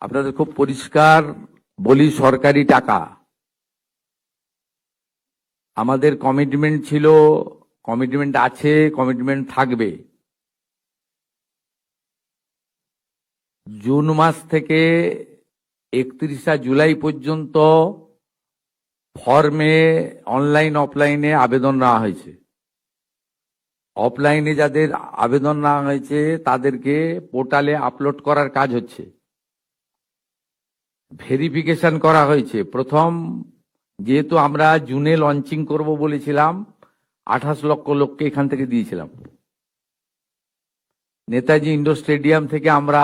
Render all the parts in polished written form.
আপনাদের খুব পরিষ্কার বলি, সরকারি টাকা। আমাদের কমিটমেন্ট ছিল, কমিটমেন্ট আছে, কমিটমেন্ট থাকবে। জুন মাস থেকে 31 জুলাই পর্যন্ত ফর্মে অনলাইন অফলাইনে আবেদন নেওয়া হয়েছে। অফলাইনে যাদের আবেদন নেওয়া হয়েছে তাদেরকে পোর্টালে আপলোড করার কাজ হচ্ছে। ভেরিফিকেশন করা হয়েছে। প্রথম যেহেতু আমরা জুনে লঞ্চিং করব বলেছিলাম, 28 লক্ষ লোককে এখান থেকে দিয়েছিলাম। নেতাজি ইন্ডোর স্টেডিয়াম থেকে আমরা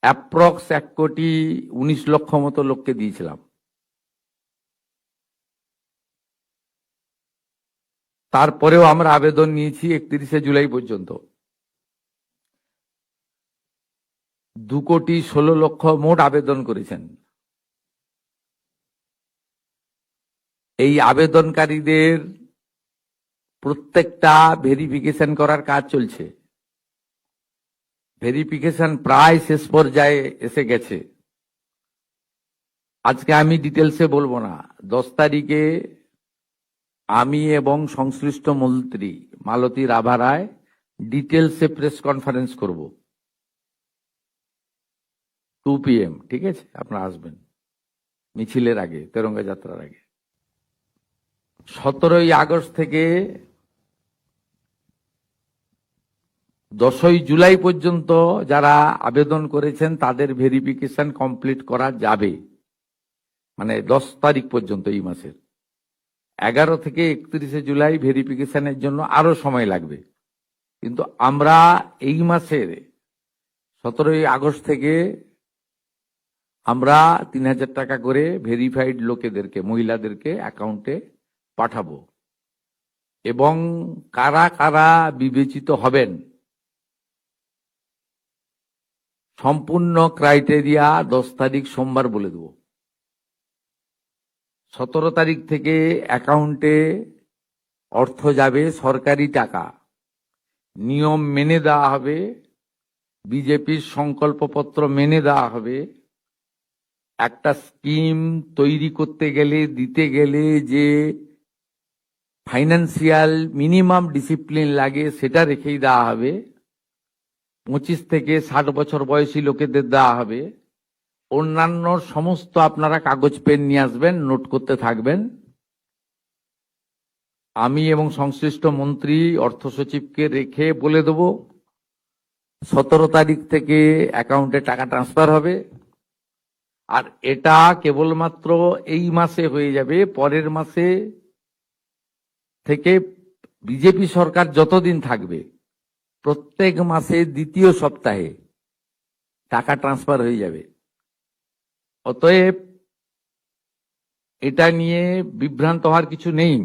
অ্যাপ্রক্স 1,19,00,000 মতো লোককে দিয়েছিলাম। তারপরেও আমরা আবেদন নিয়েছি 31 জুলাই পর্যন্ত। 2,16,00,000 মোট আবেদন করেছেন। এই আবেদনকারীদের প্রত্যেকটা ভেরিফিকেশন করার কাজ চলছে। ভেরিফিকেশন প্রায় শেষ পর্যায়ে এসে গেছে। আজকে আমি ডিটেলসে বলবো না। 10 তারিখে আমি এবং সংশ্লিষ্ট মন্ত্রী মালতী রাভা রায় ডিটেলসে প্রেস কনফারেন্স করব 2 PM, ঠিক আছে? আপনারা আসবেন মিছিলের আগে, তেরঙ্গা যাত্রার আগে। 17 আগস্ট থেকে 10 জুলাই পর্যন্ত যারা আবেদন করেছেন তাদের ভেরিফিকেশন কমপ্লিট করা যাবে, মানে 10 তারিখ পর্যন্ত এই মাসের। 11 থেকে 31 জুলাই ভেরিফিকেশনের জন্য আরো সময় লাগবে। কিন্তু আমরা এই মাসের 17 আগস্ট থেকে আমরা 3,000 টাকা করে ভেরিফাইড লোকেদেরকে, মহিলাদেরকে অ্যাকাউন্টে পাঠাবো। এবং কারা কারা বিবেচিত হবেন সম্পূর্ণ ক্রাইটেরিয়া 10 তারিখ সোমবার বলে দেব। 17 তারিখ থেকে অ্যাকাউন্টে অর্থ যাবে, সরকারি টাকা, নিয়ম মেনে দেওয়া হবে, বিজেপির সংকল্পপত্র মেনে দেওয়া হবে। একটা স্কিম তৈরি করতে গেলে, দিতে গেলে যে ফাইন্যান্সিয়াল মিনিমাম ডিসিপ্লিন লাগে সেটা রেখেই দেওয়া হবে। 25 থেকে 60 বছর বয়সী লোকেদের দেওয়া হবে। অন্যান্য সমস্ত আপনারা কাগজ পেন নিয়ে আসবেন, নোট করতে থাকবেন। আমি এবং সংশ্লিষ্ট মন্ত্রী অর্থ সচিবকে রেখে বলে দেব 17 তারিখ থেকে অ্যাকাউন্টে টাকা ট্রান্সফার হবে। আর এটা কেবলমাত্র এই মাসে হয়ে যাবে। পরের মাসে থেকে বিজেপি সরকার যতদিন থাকবে প্রত্যেক মাসে দ্বিতীয় সপ্তাহে টাকা ট্রান্সফার হয়ে যাবে। অতএব এটা নিয়ে বিভ্রান্ত হওয়ার কিছু নেই।